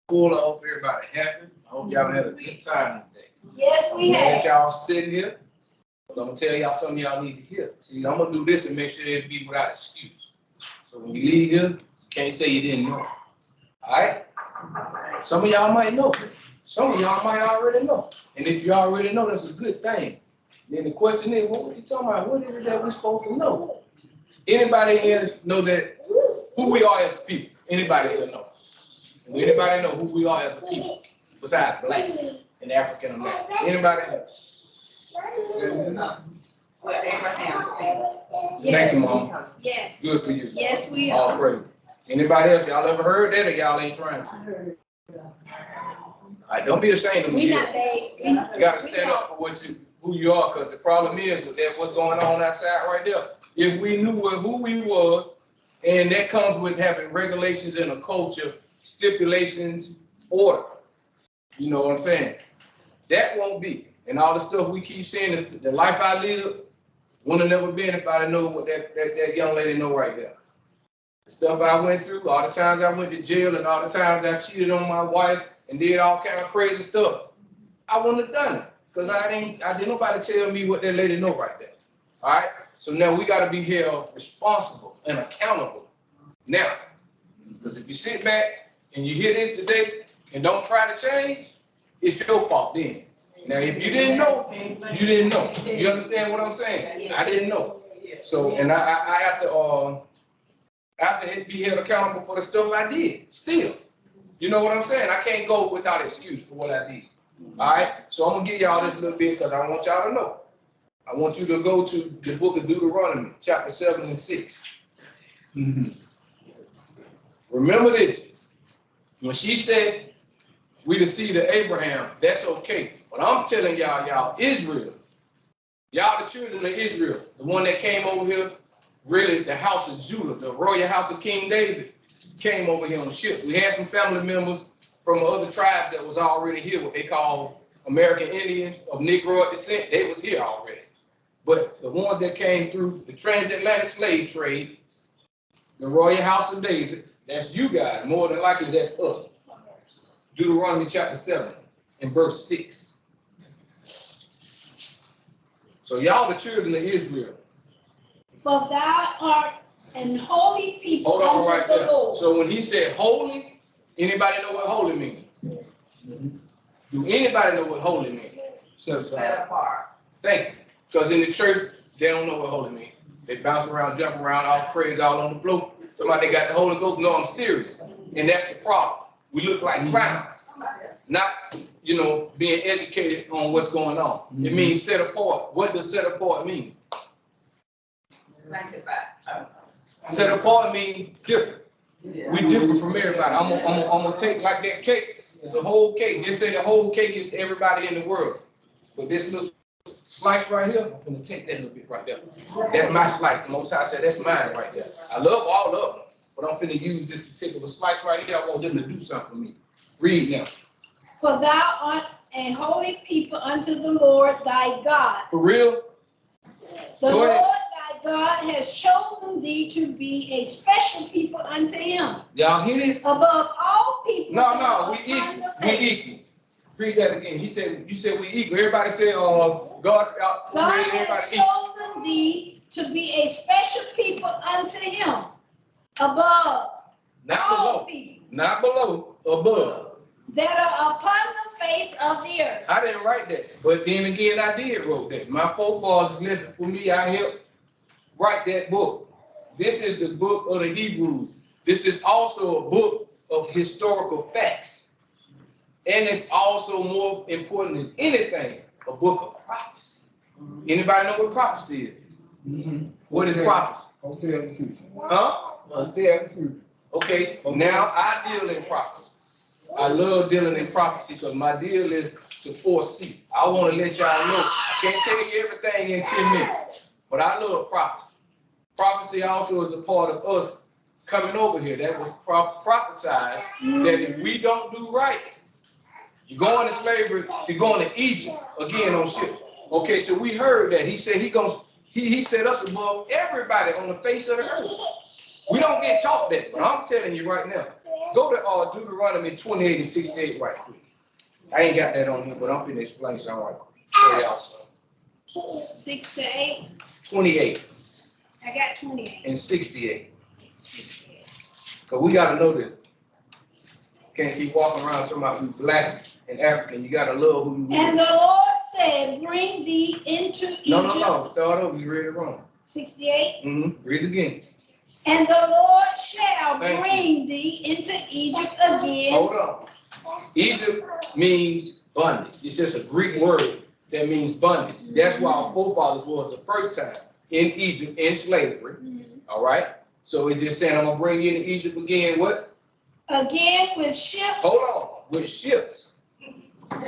full. I hope everybody happy. I hope y'all had a good time today. Yes, we I'm glad have. y'all sitting here. I'm gonna tell y'all something y'all need to hear. See, I'm gonna do this and make sure it be without excuse. So when you leave here, you can't say you didn't know. All right? Some of y'all might know. Some of y'all might already know. And if you already know, that's a good thing. Then the question is, what you talking about? What is it that we're supposed to know? Anybody here know that who we are as a people? Anybody here know? Do anybody know who we are as a people besides black and African American? Anybody know? What Abraham said. Thank you, Mom. Yes. Good for you. Yes, we All are. praise. Anybody else? Y'all ever heard that or y'all ain't trying to? All right, don't be ashamed of We me. not babes. You gotta stand up for who you are, because the problem is with that, what's going on outside right there. If we knew who we were, and that comes with having regulations in a culture, stipulations, order. You know what I'm saying? That won't be. And all the stuff we keep saying is the life I live wouldn't have never been if I'd known what that young lady know right there. The stuff I went through, all the times I went to jail, and all the times I cheated on my wife and did all kind of crazy stuff. I wouldn't have done it because I didn't nobody tell me what that lady know right there. All right. So now we got to be held responsible and accountable. Now, because if you sit back and you hear this today and don't try to change, it's your fault then. Now, if you didn't know, you didn't know. You understand what I'm saying? I didn't know. So, and I have to be held accountable for the stuff I did still. You know what I'm saying? I can't go without excuse for what I did. All right? So I'm going to give y'all this little bit because I want y'all to know. I want you to go to the book of Deuteronomy, chapter 7 and 6. Remember this. When she said we the seed of Abraham, that's okay. But I'm telling y'all, Israel, y'all the children of Israel, the one that came over here, really the house of Judah, the royal house of King David, came over here on ships. We had some family members from other tribes that was already here, what they call American Indians of Negroid descent. They was here already. But the ones that came through the transatlantic slave trade, the royal house of David, that's you guys. More than likely, that's us. Deuteronomy chapter 7 and verse 6. So y'all the children of Israel. For thou art an holy people Hold on unto right the there. Lord. So when he said holy, anybody know what holy means? Do anybody know what holy means? Set apart. Thank you. Because in the church, they don't know what holy means. They bounce around, jump around, all praise all on the floor. Somebody got the Holy Ghost. No, I'm serious. And that's the problem. We look like clowns. Not, being educated on what's going on. It means set apart. What does set apart mean? Sanctified. Set apart means different. We different from everybody. I'm gonna take like that cake. It's a whole cake. Just say the whole cake is to everybody in the world. But this little slice right here, I'm gonna take that little bit right there. That's my slice. The Most High said that's mine right there. I love all of them, but I'm finna use this particular slice right here. I want them to do something for me. Read now. For thou art a holy people unto the Lord thy God. For real? The Go Lord ahead. thy God has chosen thee to be a special people unto him. Y'all hear this? Above all people. No, we equal. We equal. Read that again. You said we equal. Everybody said, God God everybody has equal. chosen thee to be a special people unto him. Above Not all below. people Not below. Above. that are upon the face of the earth. I didn't write that. But then again, I did wrote that. My forefathers lived for me. I helped write that book. This is the book of the Hebrews. This is also a book of historical facts. And it's also more important than anything, a book of prophecy. Anybody know what prophecy is? What is prophecy? Huh? Okay, now I deal in prophecy. I love dealing in prophecy because my deal is to foresee. I want to let y'all know. I can't tell you everything in 10 minutes, but I love prophecy. Prophecy also is a part of us coming over here. That was prophesied that if we don't do right, you're going to slavery, you're going to Egypt again on ships. Okay, so we heard that. He said he set us above everybody on the face of the earth. We don't get taught that, but I'm telling you right now, Go to Deuteronomy 28:68 right quick. I ain't got that on here, but I'm finna explain something right quick. Show y'all something. 6 to 8. 28 I got 28. and 68. 68. Cause we gotta know this. Can't keep walking around talking about we black and African. You gotta love who you And are. the Lord said, bring thee into Egypt. No. Start over. You read it wrong. 68. Read it again. And the Lord shall Thank you. bring thee into Egypt again. Hold on. Egypt means bondage. It's just a Greek word that means bondage. That's why our forefathers was the first time in Egypt in slavery. Mhm. All right. So it's just saying I'm gonna bring you into Egypt again. What? Again with ships. Hold on. With ships.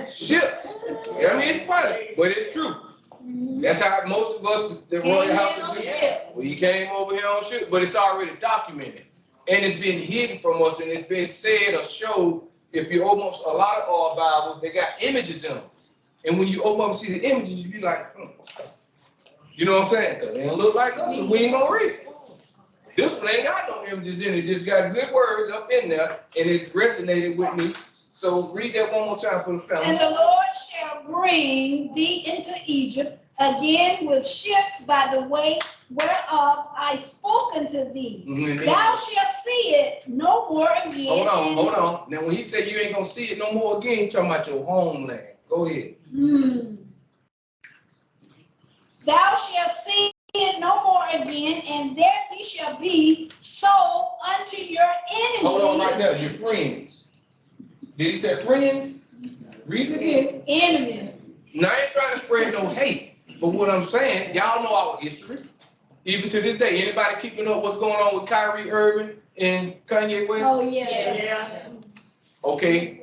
Ships. I mean it's funny, but it's true. Mhm. That's how most of us, the Came royal in house on is. ship. Well, he came over here on ship, but it's already documented. And it's been hidden from us, and it's been said or showed. If you open up a lot of our Bibles, they got images in them. And when you open up and see the images, you be like, You know what I'm saying? 'Cause they don't look like us, so we ain't gonna read it. This one ain't got no images in it, just got good words up in there, and it resonated with me. So read that one more time for the family. And the Lord shall bring thee into Egypt again with ships by the way whereof I spoke unto thee. Mhm. Thou shalt see it no more again. Hold on. Now, when he said you ain't gonna see it no more again, he's talking about your homeland. Go ahead. Thou shalt see it no more again, and there ye shall be sold unto your enemies. Hold on right there, your friends. Did he say friends? Read it again. Enemies. Now, I ain't trying to spread no hate, but what I'm saying, y'all know our history. Even to this day, anybody keeping up what's going on with Kyrie Irving and Kanye West? Oh, yes. Okay,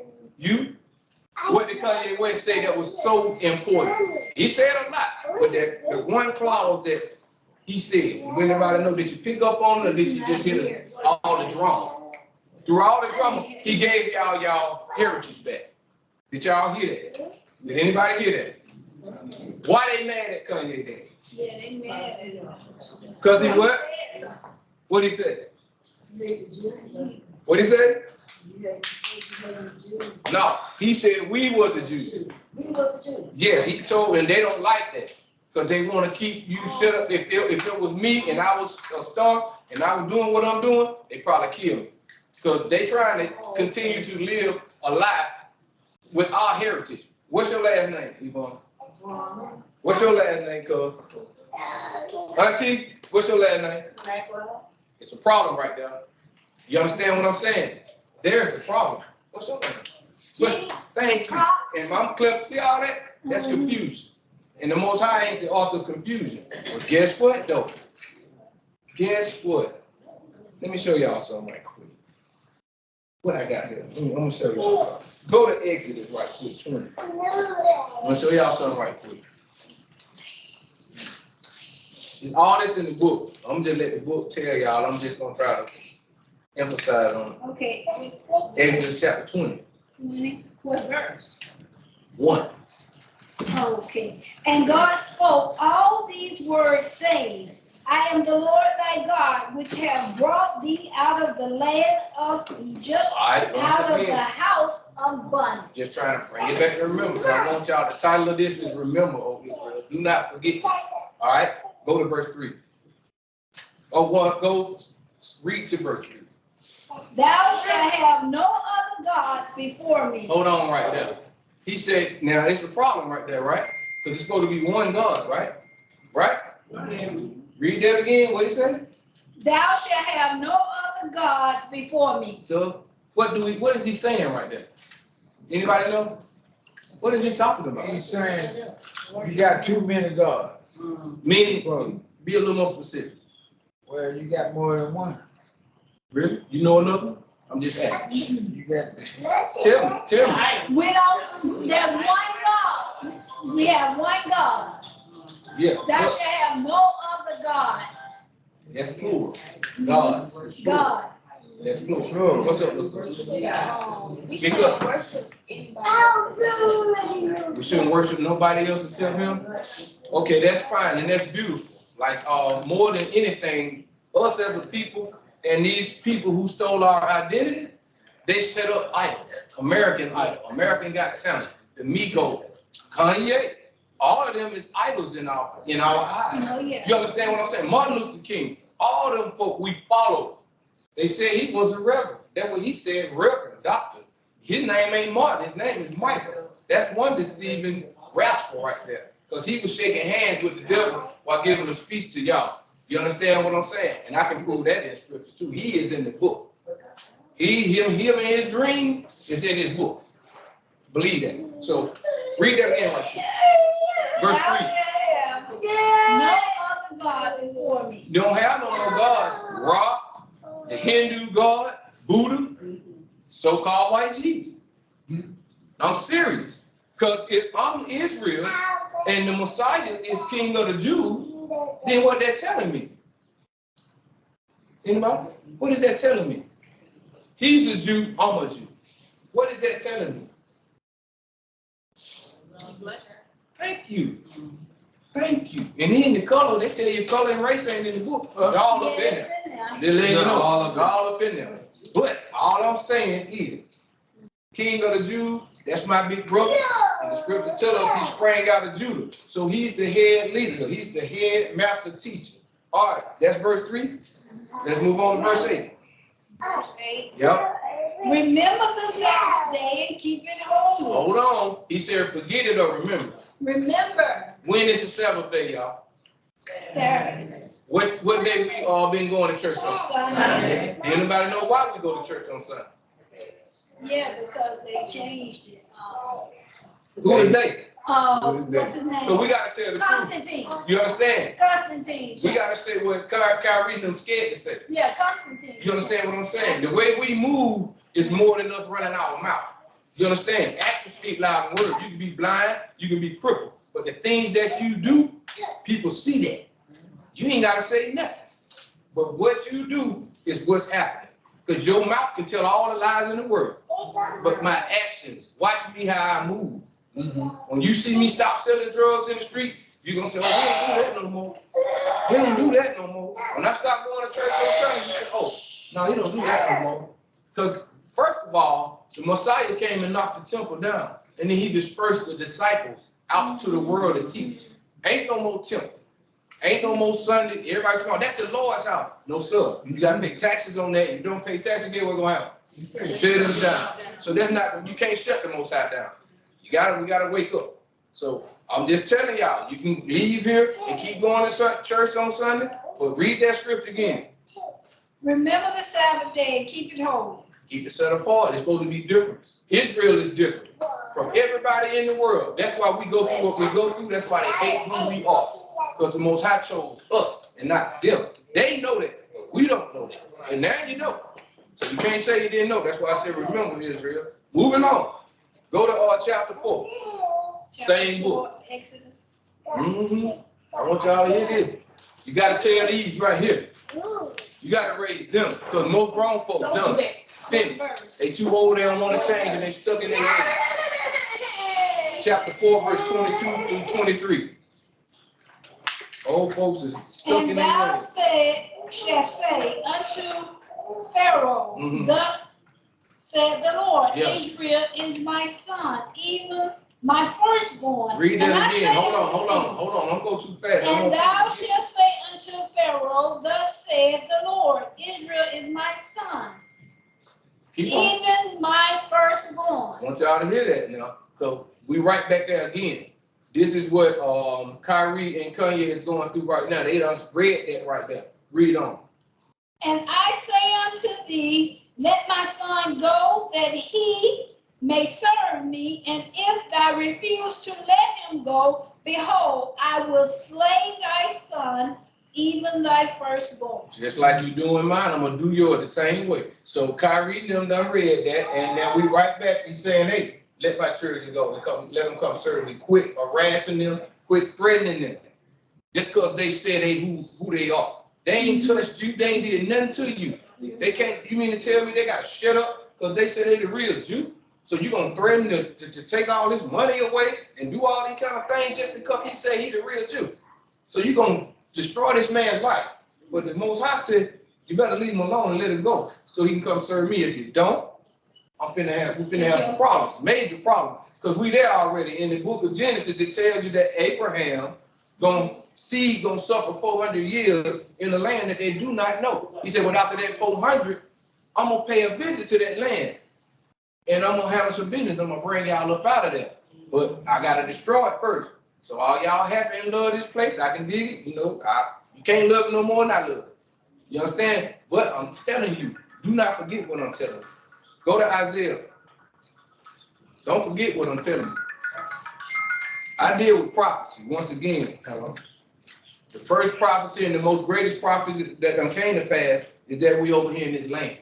what did Kanye West say that was so important? He said a lot, but the one clause that he said, does anybody know, did you pick up on it, or did you just hear all the drama? Through all the drama, he gave y'all heritage back. Did y'all hear that? Did anybody hear that? Why they mad at Kanye then? Yeah, they mad. Cause he what? What he said? What he said? No, he said we were the Jews. Yeah, he told, and they don't like that. Because they want to keep you shut up. If it was me and I was a star and I was doing what I'm doing, they probably kill me. Because they trying to continue to live a life with our heritage. What's your last name, Yvonne? What's your last name, cuz? Auntie, what's your last name? It's a problem right there. You understand what I'm saying? There's a problem. What's your name? But, thank you. And I'm clear. See all that? That's confusion. And the Most High ain't the author of confusion. But guess what, though? Guess what? Let me show y'all something right quick. What I got here? I'm gonna show y'all something. Go to Exodus right quick, 20. I'm gonna show y'all something right quick. It's all this in the book. I'm just let the book tell y'all. I'm just gonna try to emphasize on it. Okay. Exodus chapter 20. 20. What verse? 1. Okay. And God spoke all these words, saying, I am the Lord thy God, which have brought thee out of the land of Egypt, All right, out once of the again, house of bondage. just trying to bring it back to remember. 'Cause I want y'all, the title of this is Remember, O Israel. Do not forget this. All right, go to verse 3. Go read to verse 3. Thou shalt have no other gods before me. Hold on right there. He said, now it's a problem right there, right? Because it's supposed to be one God, right? Right? Read that again. What he said? Thou shalt have no other gods before me. So what is he saying right there? Anybody know? What is he talking about? He's saying you got too many gods. Meaning, be a little more specific. Well, you got more than one. Really? You know another? I'm just asking. You got. Tell me. We don't, there's one God. We have one God. Yeah. Thou shalt have no other God. That's plural. Gods. It's plural. Gods. That's plural. Plural. What's up, sister? We Speak shouldn't up. worship anybody else. We shouldn't worship nobody else except him? Okay, that's fine, and that's beautiful. Like, more than anything, us as a people and these people who stole our identity, They set up idols, American Idol, American Got Talent, the Migos, Kanye. All of them is idols in our eyes. Oh, yeah. You understand what I'm saying? Martin Luther King, all them folk we follow. They said he was a reverend. That's what he said, reverend, doctor. His name ain't Martin, his name is Michael. That's one deceiving rascal right there. Because he was shaking hands with the devil while giving a speech to y'all. You understand what I'm saying? And I can prove that in scripture too. He is in the book. Him and his dream is in his book. Believe that. So read that again right here. Verse 3. No other God before me. You don't have no more gods. Ra, the Hindu god, Buddha, so-called white Jesus. I'm serious. Because if I'm Israel and the Messiah is king of the Jews, then what they're telling me? Anybody? What is that telling me? He's a Jew, I'm a Jew. What is that telling me? Thank you. Thank you. And then the color, they tell you color and race ain't in the book. It's all up in there. They let you know it's all up in there. But all I'm saying is, King of the Jews, that's my big brother. And the scripture tells us he sprang out of Judah. So he's the head leader. He's the head master teacher. All right, that's verse 3. Let's move on to verse 8. Yep. Remember the Sabbath day and keep it holy. Hold on. He said, forget it or remember. Remember. When is the Sabbath day, y'all? Saturday. What day we all been going to church on? Sunday. Anybody know why we go to church on Sunday? Yeah, because they changed it. Who is they? What's his name? So we gotta tell the truth. Constantine. You understand? Constantine. We gotta say what Kyrie them scared to say. Yeah, Constantine. You understand what I'm saying? The way we move is more than us running our mouth. You understand? Actions speak loud than words. You can be blind, you can be crippled, but the things that you do, people see that. You ain't gotta say nothing. But what you do is what's happening. Because your mouth can tell all the lies in the world. But my actions, watch me how I move. When you see me stop selling drugs in the street, you're gonna say, oh, we don't do that no more. We don't do that no more. When I stop going to church on Sunday, you say, oh, no, he don't do that no more. Because first of all, the Messiah came and knocked the temple down. And then he dispersed the disciples out to the world to teach. Ain't no more temple. Ain't no more Sunday. Everybody come on. That's the Lord's house. No, sir. You got to pay taxes on that. If you don't pay taxes, guess what's going to happen? Shut them down. So that's not, you can't shut the Most High down. We gotta wake up. So I'm just telling y'all, you can leave here and keep going to church on Sunday, but read that script again. Remember the Sabbath day and keep it holy. Keep it set apart. It's supposed to be different. Israel is different from everybody in the world. That's why we go through what we go through. That's why they hate who we are. Because the Most High chose us and not them. They know that. We don't know that. And now you know. So you can't say you didn't know. That's why I said remember Israel. Moving on. Go to chapter 4. Same book. Exodus. I want y'all to hear this. You got to tell these right here. You got to raise them. Because most grown folks done. Finished. They too old, they don't want to change, and they stuck in their head. Chapter 4, verse 22 through 23. Old folks is stuck in And their thou head. shalt say unto Pharaoh, Mhm. thus said the Lord, Yes. Israel is my son, even my firstborn. Read And I that say again. Hold unto thee, on. Don't go too fast. And thou shalt say unto Pharaoh, thus saith the Lord, Israel is my son, Keep on. even my firstborn. I want y'all to hear that now. So we right back there again. This is what Kyrie and Kanye is going through right now. They done read that right there. Read on. And I say unto thee, let my son go, that he may serve me. And if thou refuse to let him go, behold, I will slay thy son, even thy firstborn. Just like you doing mine, I'm gonna do yours the same way. So Kyrie and them done read that, and now we right back. He's saying, hey, let my children go and come, let them come serve me. Quit harassing them, quit threatening them. Just because they said who they are. They ain't touched you, they ain't did nothing to you. They can't, you mean to tell me they gotta shut up because they said they the real Jew? So you gonna threaten to take all this money away and do all these kind of things just because he said he the real Jew? So you gonna destroy this man's life. But the Most High said, you better leave him alone and let him go so he can come serve me. If you don't, we finna have some problems, major problems, because we there already. In the book of Genesis, it tells you that Abraham seed gonna suffer 400 years in a land that they do not know. He said, well, after that 400, I'm gonna pay a visit to that land, and I'm gonna handle some business. I'm gonna bring y'all up out of there, but I gotta destroy it first. So all y'all happy and love this place, I can dig it. You know, you can't love it no more than I love it. You understand? But I'm telling you, do not forget what I'm telling you. Go to Isaiah. Don't forget what I'm telling you. I deal with prophecy once again. Hello. The first prophecy and the most greatest prophecy that came to pass is that we over here in this land.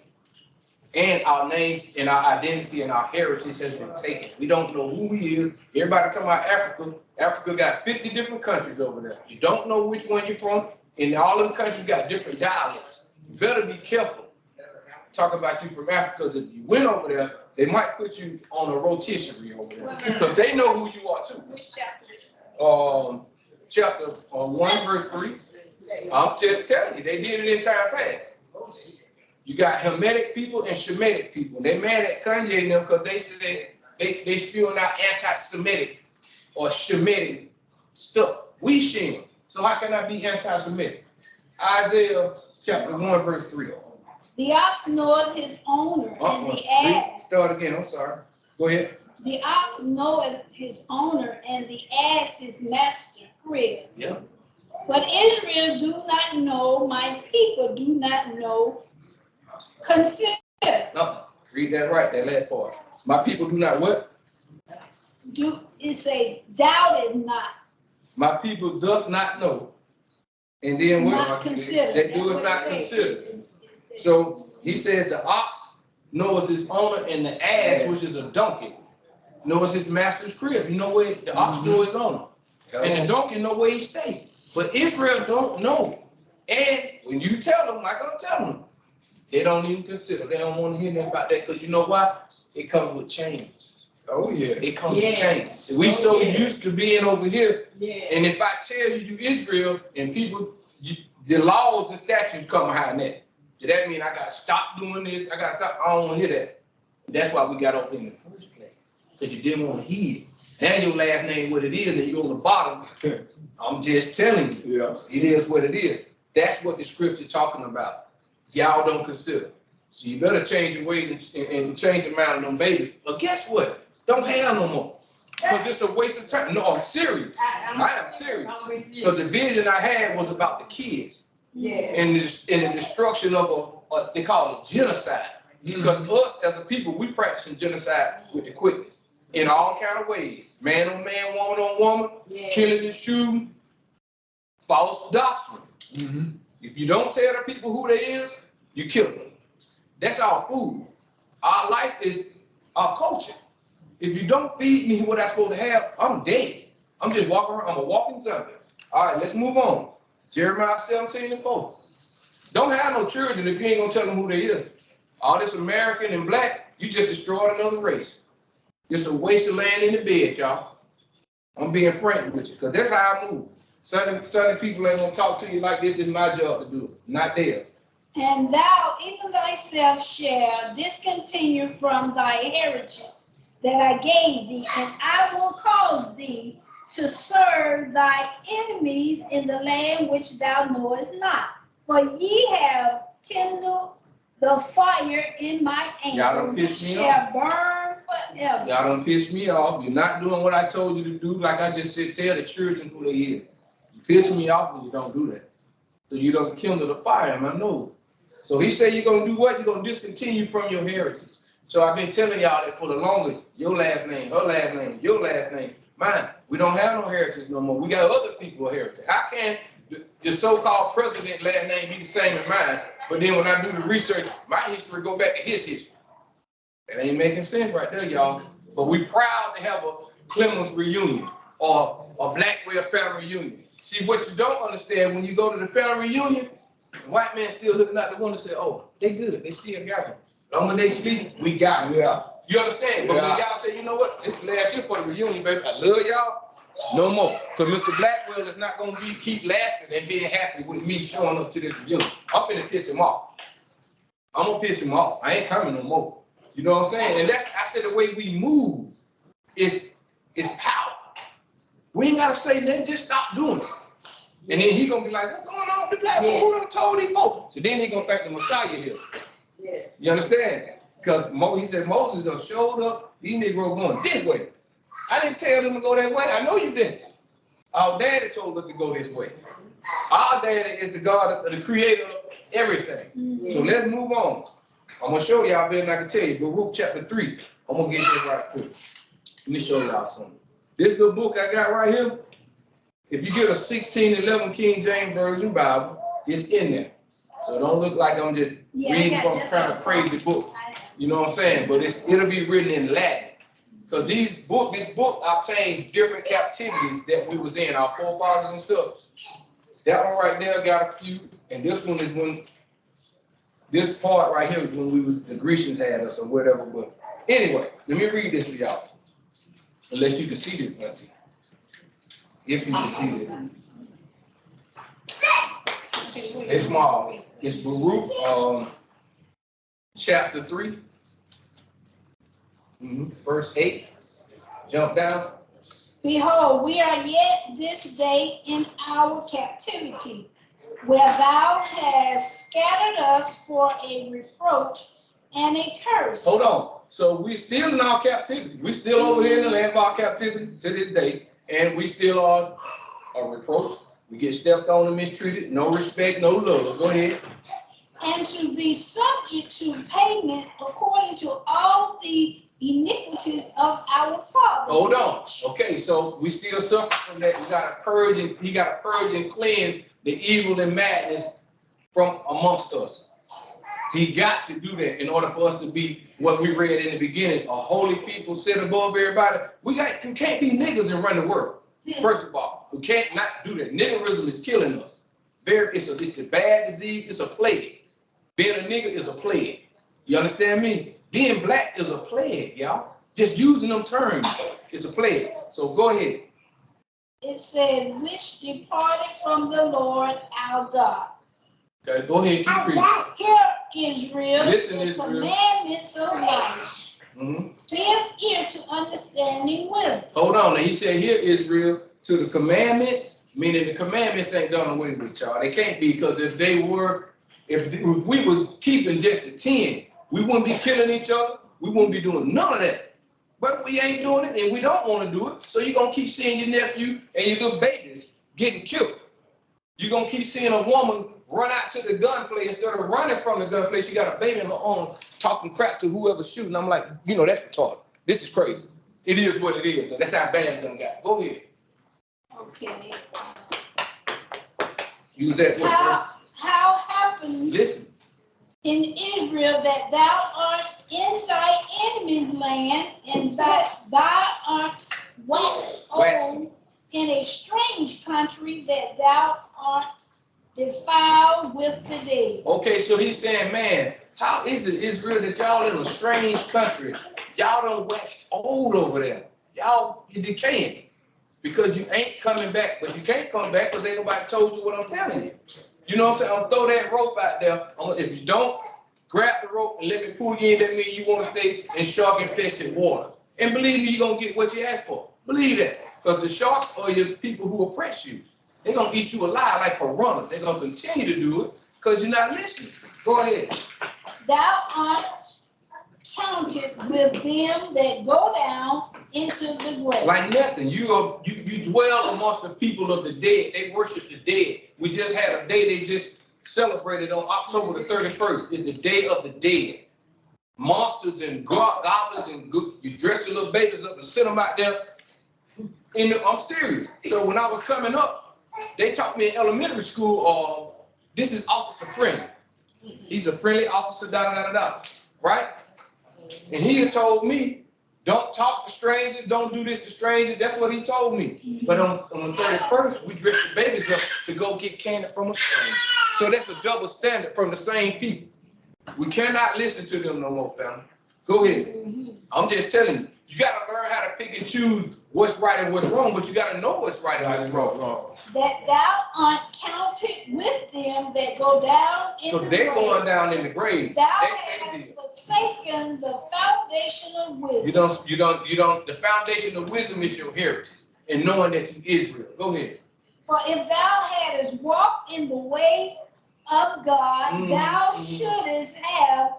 And our names and our identity and our heritage has been taken. We don't know who we is. Everybody talking about Africa. Africa got 50 different countries over there. You don't know which one you're from. And all of the countries got different dialects. You better be careful. Talk about you from Africa, because if you went over there, they might put you on a rotisserie over there, because they know who you are too. Which chapter? Chapter 1, verse 3. I'm just telling you, they did it in time past. You got Hamitic people and Shemitic people. They mad at Kanye and them because they say they spewing out anti-Semitic or Shemitic stuff. We Shem. So how can I be anti-Semitic? Isaiah chapter 1, verse 3. The ox knoweth his owner, and the ass. Start again, I'm sorry. Go ahead. The ox knoweth his owner, and the ass his master crib. Yeah. But Israel do not know, my people do not know. Consider. No, read that right, that last part. My people do not what? It say, doubted not. My people does not know. And then what? Not consider. They do it not consider. So he says the ox knows his owner, and the ass, which is a donkey, knows his master's crib. You know where the ox knows his owner, and the donkey know where he stays. But Israel don't know. And when you tell them, like I'm telling them, they don't even consider. They don't want to hear nothing about that, because you know why? It comes with change. Oh yeah, it comes with change. We so used to being over here, and if I tell you Israel and people, the laws and statutes come behind that. Does that mean I gotta stop doing this? I gotta stop. I don't want to hear that. That's why we got off in the first place, because you didn't want to hear it. Now your last name what it is, and you're on the bottom. I'm just telling you. Yeah. It is what it is. That's what the scripture talking about. Y'all don't consider. So you better change your ways and change the amount of them babies. But guess what? Don't have no more. Because it's a waste of time. No, I'm serious. I am serious. Because the vision I had was about the kids. Yeah. And the destruction of they call it genocide. Because us as a people, we practicing genocide with the quickness in all kind of ways. Man on man, woman on woman, killing and shooting, false doctrine. If you don't tell the people who they is, you kill them. That's our food. Our life is our culture. If you don't feed me what I'm supposed to have, I'm dead. I'm just walking around. I'm a walking zombie. All right, let's move on. Jeremiah 17:4. Don't have no children if you ain't gonna tell them who they is. All this American and black, you just destroyed another race. It's a waste of land in the bed, y'all. I'm being frank with you, because that's how I move. Certain people ain't gonna talk to you like this. It's my job to do it, not theirs. And thou even thyself shall discontinue from thy heritage that I gave thee, and I will cause thee to serve thy enemies in the land which thou knowest not. For ye have kindled the fire in my anger, which shall burn forever. Y'all done piss me off. You're not doing what I told you to do. Like I just said, tell the children who they is. You piss me off when you don't do that. So you don't kindle the fire in my nose. So he said you're gonna do what? You're gonna discontinue from your heritage. So I've been telling y'all that for the longest. Your last name, her last name, your last name, mine. We don't have no heritage no more. We got other people's heritage. How can the so-called president last name be the same as mine? But then when I do the research, my history go back to his history. That ain't making sense right there, y'all. But we proud to have a Clemens reunion or a Blackwell family reunion. See, what you don't understand, when you go to the family reunion, the white man still looking out the window and say, oh, they good, they still got them. Long as they sleep, we got them. Yeah. You understand? But when y'all say, you know what, this is last year for the reunion, baby, I love y'all. No more. Because Mr. Blackwell is not going to keep laughing and being happy with me showing up to this reunion. I'm finna piss him off. I'm going to piss him off. I ain't coming no more. You know what I'm saying? And that's, I said, the way we move is power. We ain't gotta say nothing, just stop doing it. And then he gonna be like, what's going on with the black people? Who done told these folks? So then he gonna think the Messiah here. Yeah. You understand? Because he said Moses done showed up, these Negroes going this way. I didn't tell them to go that way. I know you didn't. Our daddy told us to go this way. Our daddy is the God, the creator of everything. So let's move on. I'm gonna show y'all better than I can tell you. Baruch chapter 3. I'm gonna get this right quick. Let me show y'all something. This little book I got right here, if you get a 1611 King James Version Bible, it's in there. So don't look like I'm just reading from kind of crazy book. You know what I'm saying? But it'll be written in Latin. Because this book obtains different captivities that we was in, our forefathers and stuff. That one right there got a few, and this one is when, this part right here is when the Grecians had us or whatever. But anyway, let me read this to y'all. Unless you can see this, Auntie. If you can see this. It's small. It's Baruch chapter 3. Verse 8. Jump down. Behold, we are yet this day in our captivity, where thou hast scattered us for a reproach and a curse. Hold on. So we still in our captivity. We still over here in the land of our captivity to this day, and we still are a reproach. We get stepped on and mistreated. No respect, no love. Go ahead. And to be subject to payment according to all the iniquities of our fathers. Hold on. Okay, so we still suffer from that. We gotta purge and he gotta purge and cleanse the evil and madness from amongst us. He got to do that in order for us to be what we read in the beginning, a holy people set above everybody. You can't be niggas and run the world. First of all, we can't not do that. Niggerism is killing us. It's a bad disease. It's a plague. Being a nigga is a plague. You understand me? Being black is a plague, y'all. Just using them terms is a plague. So go ahead. It said, which departed from the Lord our God. Okay, go ahead, keep reading. Hear, Israel, Listen, the Israel. commandments of life. Give ear to understanding wisdom. Hold on. Now he said, hear, Israel, to the commandments, meaning the commandments ain't done away with, y'all. They can't be, because if we were keeping just the 10, we wouldn't be killing each other. We wouldn't be doing none of that. But we ain't doing it, and we don't want to do it. So you're going to keep seeing your nephew and your little babies getting killed. You're going to keep seeing a woman run out to the gunplay. Instead of running from the gunplay, she got a baby in her arm talking crap to whoever's shooting. I'm like, that's retarded. This is crazy. It is what it is. That's how bad it done got. Go ahead. Okay. Use that word. How happened Listen. in Israel that thou art in thy enemy's land, and that thou art waxed old in a strange country, that thou art defiled with the dead. Okay, so he's saying, man, how is it, Israel, that y'all in a strange country? Y'all done waxed old over there. You're decaying because you ain't coming back, but you can't come back because ain't nobody told you what I'm telling you. You know what I'm saying? I'm gonna throw that rope out there. If you don't grab the rope and let me pull you in, that means you want to stay in shark-infested water. And believe me, you're gonna get what you ask for. Believe that. Because the sharks are your people who oppress you. They're gonna eat you alive like piranhas. They're gonna continue to do it because you're not listening. Go ahead. Thou art counted with them that go down into the grave. Like nothing. You dwell amongst the people of the dead. They worship the dead. We just had a day they just celebrated on October the 31st. It's the Day of the Dead. Monsters and goblins and you dress your little babies up and send them out there. I'm serious. So when I was coming up, they taught me in elementary school, this is officer friendly. He's a friendly officer, right? And he had told me, don't talk to strangers, don't do this to strangers. That's what he told me. But on the 31st, we dressed the babies up to go get candy from a stranger. So that's a double standard from the same people. We cannot listen to them no more, family. Go ahead. I'm just telling you, you got to learn how to pick and choose what's right and what's wrong, but you gotta know what's right and what's wrong. That thou art counted with them that go down in So the they're grave. going down in the grave. Thou They hast did. forsaken the foundation of wisdom. You don't, the foundation of wisdom is your heritage and knowing that you Israel. Go ahead. For if thou hadst walked in the way of God, thou shouldest have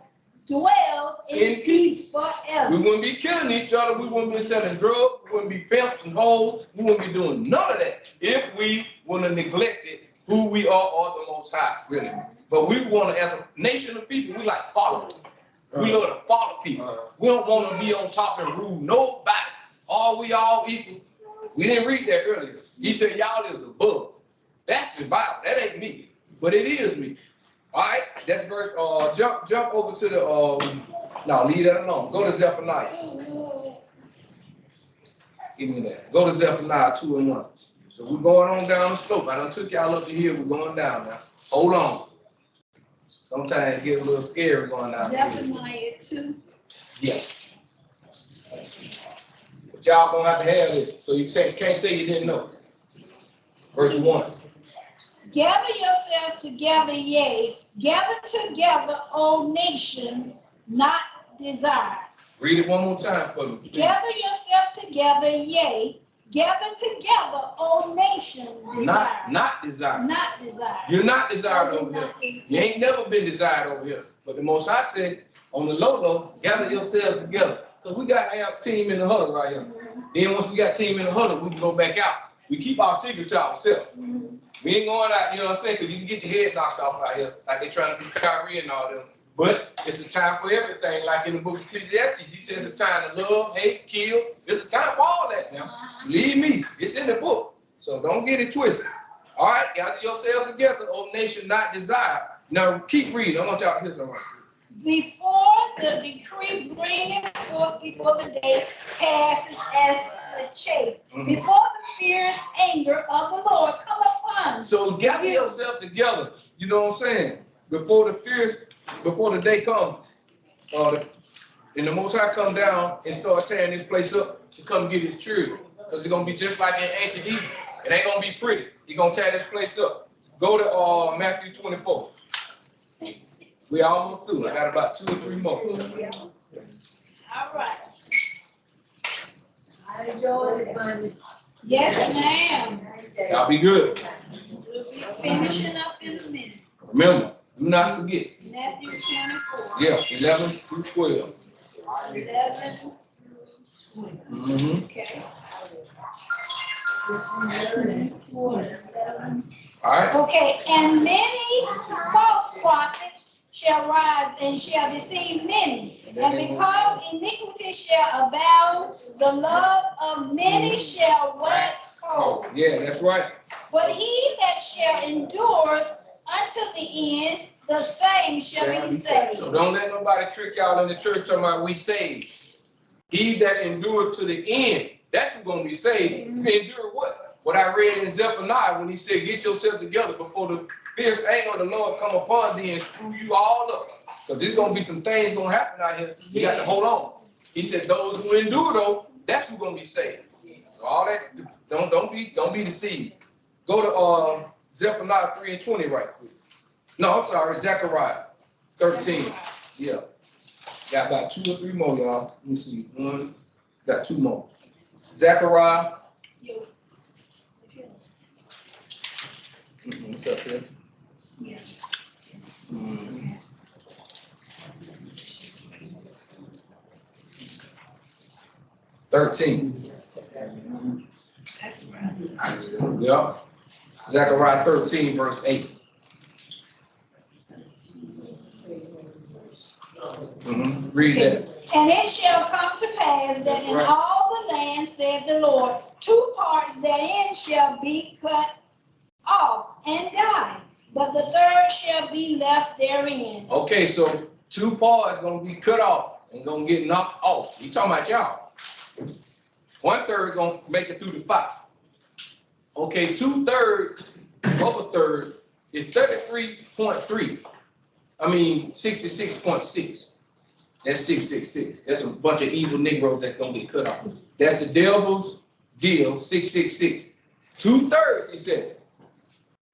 dwelled in peace We forever. wouldn't be killing each other. We wouldn't be selling drugs. We wouldn't be pimps and hoes. We wouldn't be doing none of that if we wouldn't have neglected who we are or the Most High, really. But we want to, as a nation of people, we like followers. We love to follow people. We don't want to be on top and rule nobody. We all equal. We didn't read that earlier. He said, y'all is above. That's the Bible. That ain't me. But it is me. All right, that's verse, jump over to the, no, leave that alone. Go to Zephaniah. Give me that. Go to Zephaniah 2:1. So we're going on down the slope. I done took y'all up to here. We're going down now. Hold on. Sometimes it get a little scary going down here. Zephaniah 2. Yes. But y'all gonna have to have this. So you can't say you didn't know. Verse 1. Gather yourselves together, yea, gather together, O nation, not desire. Read it one more time for me. Gather yourself together, yea, gather together, O nation, desire. Not desire. Not desire. You're not desired over here. You ain't never been desired over here. But the Most High said, on the low, gather yourselves together. Because we got to have team in the huddle right here. Then once we got team in the huddle, we can go back out. We keep our secrets to ourselves. We ain't going out, you know what I'm saying? Because you can get your head knocked off out here, like they trying to do Kyrie and all them. But it's a time for everything, like in the book of Ecclesiastes. He says it's a time to love, hate, kill. It's a time for all that now. Believe me, it's in the book. So don't get it twisted. All right, gather yourselves together, O nation not desired. Now keep reading. I want y'all to hear something. Before the decree bringeth forth before the day passes as a chafe, before the fierce anger of the Lord come upon. So gather yourself together, you know what I'm saying? Before the day comes, and the Most High come down and start tearing this place up to come get his children. Because it's gonna be just like in ancient Egypt. It ain't gonna be pretty. He's gonna tear this place up. Go to Matthew 24. We almost through. I got about 2 or 3 more. All right. I enjoyed it, Bunny. Yes, ma'am. Y'all be good. We'll be finishing up in a minute. Remember, do not forget. Matthew 24. Yeah, 11 through 12. 11. Okay. All right. Okay, and many false prophets shall rise and shall deceive many. And because iniquity shall abound, the love of many shall wax cold. Yeah, that's right. But he that shall endure unto the end, the same shall be saved. So don't let nobody trick y'all in the church talking about we saved. He that endured to the end, that's who's gonna be saved. You endure what? What I read in Zephaniah when he said, get yourself together before the fierce anger of the Lord come upon thee and screw you all up. Because there's gonna be some things gonna happen out here. You got to hold on. He said, those who endure though, that's who's gonna be saved. So all that, don't be deceived. Go to Zephaniah 3:20 right quick. No, I'm sorry, Zechariah 13. Yeah. Got about 2 or 3 more, y'all. Let me see. Got 2 more. Zechariah. What's up here? 13. Yeah. Zechariah 13, verse 8. Read that. And it shall come to pass that in all the land, saith the Lord, 2 parts therein shall be cut off and die, but the third shall be left therein. Okay, so 2 parts gonna be cut off and gonna get knocked off. You talking about y'all? 1/3 gonna make it through the fire. Okay, 2/3 of a third is 33.3. I mean 66.6. That's 666. That's a bunch of evil Negroes that's gonna get cut off. That's the devil's deal, 666. 2/3, he said,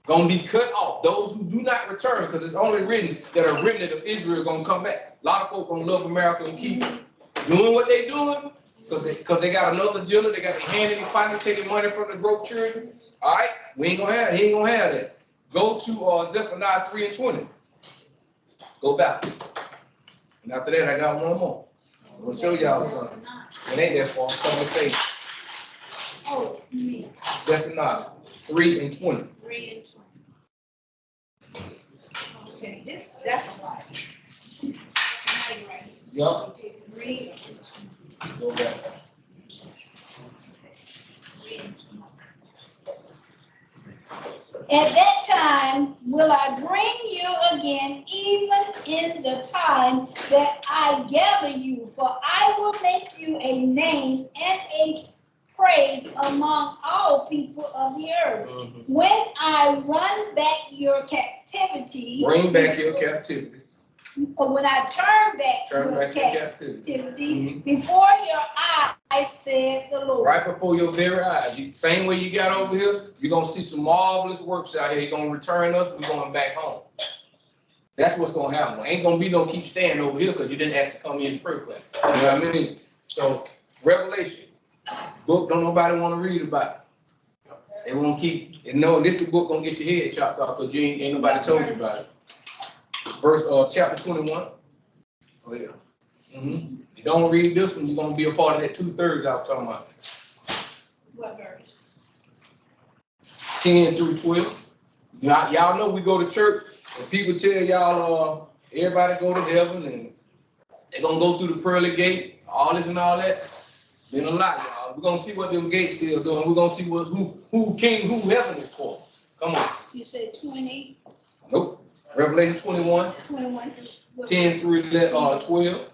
gonna be cut off. Those who do not return, because it's only written that a remnant of Israel gonna come back. A lot of folks gonna love America and keep doing what they doing, because they got another agenda. They got their hand in their pocket, taking money from the broke children. All right, we ain't gonna have, he ain't gonna have that. Go to Zephaniah 3:20. Go back. And after that, I got one more. I'm gonna show y'all something. It ain't that far. Come with faith. Oh, me, Zephaniah 3:20. 3 and 20. Okay, this, that's a lot. Right. Yup. 3 Go back. and 20. At that time will I bring you again, even in the time that I gather you, for I will make you a name and a praise among all people of the earth. When I run back your captivity, Bring back your captivity. or when I turn back Turn your back your captivity. captivity before your eyes, said the Lord. Right before your very eyes. Same way you got over here, you're gonna see some marvelous works out here. You're gonna return us, we're going back home. That's what's gonna happen. Ain't gonna be no keep staying over here because you didn't ask to come in the first place. You know what I mean? So Revelation, book don't nobody want to read about. They won't keep, and no, this the book gonna get your head chopped off because you ain't nobody told you about it. Verse chapter 21. Oh yeah. You don't read this one, you're gonna be a part of that 2/3 I was talking about. What verse? 10 through 12. Y'all know we go to church and people tell y'all everybody go to heaven and they're gonna go through the pearly gate, all this and all that. Been a lot, y'all. We're gonna see what them gates is doing. We're gonna see what who king, who heaven is for. Come on. You said 20, Nope. Revelation 21, 21. 10 through 12.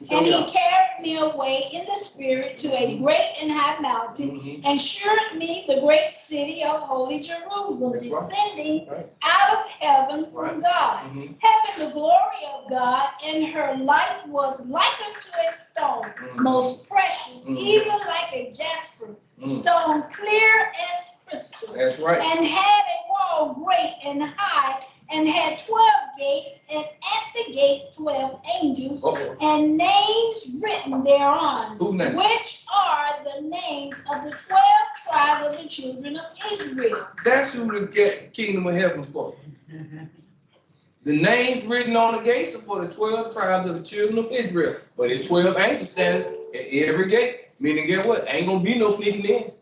Show And he y'all. carried me away in the spirit to a great and high mountain, Mhm. and showed me the great city of holy Jerusalem, That's right. descending Right. out of heaven from God, Mhm. having the glory of God, and her light was like unto a stone, Mhm. most precious, Mhm. even like a jasper, stone clear as crystal, That's right. and had a wall great and high, and had 12 gates, and at the gate 12 angels, Uh-oh. and names written thereon, Who named? which are the names of the 12 tribes of the children of Israel. That's who the kingdom of heaven for. The names written on the gates are for the 12 tribes of the children of Israel. But it's 12 angels standing at every gate. Meaning, get what? Ain't gonna be no sneaking in.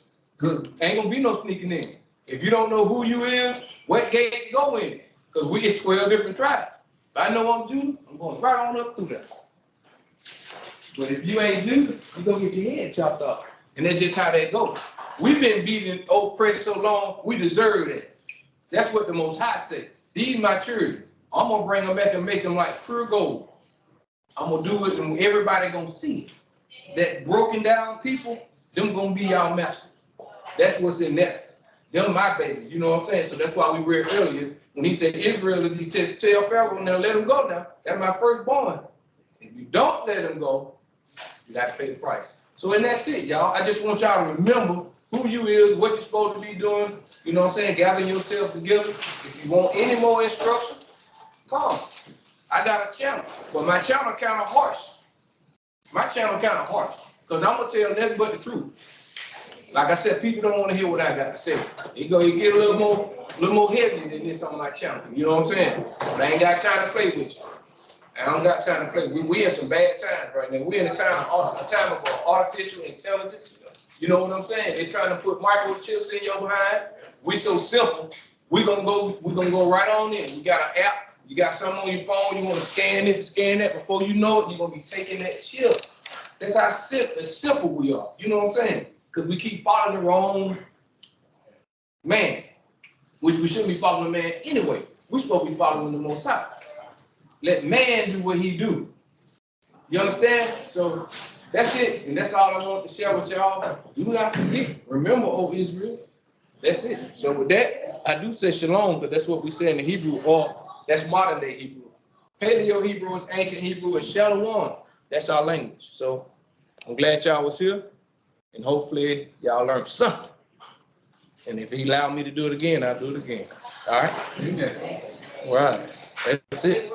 Ain't gonna be no sneaking in. If you don't know who you is, what gate to go in? Because we get 12 different tribes. If I know I'm Judah, I'm going right on up through that. But if you ain't Judah, you're gonna get your head chopped off. And that's just how that goes. We've been beaten, oppressed so long, we deserve that. That's what the Most High said. These my children. I'm gonna bring them back and make them like pure gold. I'm gonna do it and everybody gonna see it. That broken down people, them gonna be our masters. That's what's in there. Them my baby, you know what I'm saying? So that's why we read earlier, when he said Israel, he said, tell Pharaoh now, let him go now. That's my firstborn. If you don't let him go, you got to pay the price. So and that's it, y'all. I just want y'all to remember who you is, what you're supposed to be doing. You know what I'm saying? Gathering yourself together. If you want any more instruction, come. I got a channel, but my channel kind of harsh. My channel kind of harsh, because I'm going to tell nothing but the truth. Like I said, people don't want to hear what I got to say. You get a little more heavy than this on my channel. You know what I'm saying? But I ain't got time to play with you. I don't got time to play. We in some bad times right now. We in a time of artificial intelligence. You know what I'm saying? They're trying to put microchips in your behind. We so simple. We're gonna go right on in. You got an app, you got something on your phone, you want to scan this and scan that. Before you know it, you're gonna be taking that chip. That's how simple we are. You know what I'm saying? Because we keep following the wrong man, which we shouldn't be following the man anyway. We're supposed to be following the Most High. Let man do what he do. You understand? So that's it. And that's all I want to share with y'all. Do not forget. Remember, O Israel. That's it. So with that, I do say shalom, because that's what we say in the Hebrew, or that's modern day Hebrew. Paleo Hebrew is ancient Hebrew, and Shalom, that's our language. So I'm glad y'all was here, and hopefully y'all learned something. And if he allowed me to do it again, I'll do it again. All right? Amen. All right. That's it.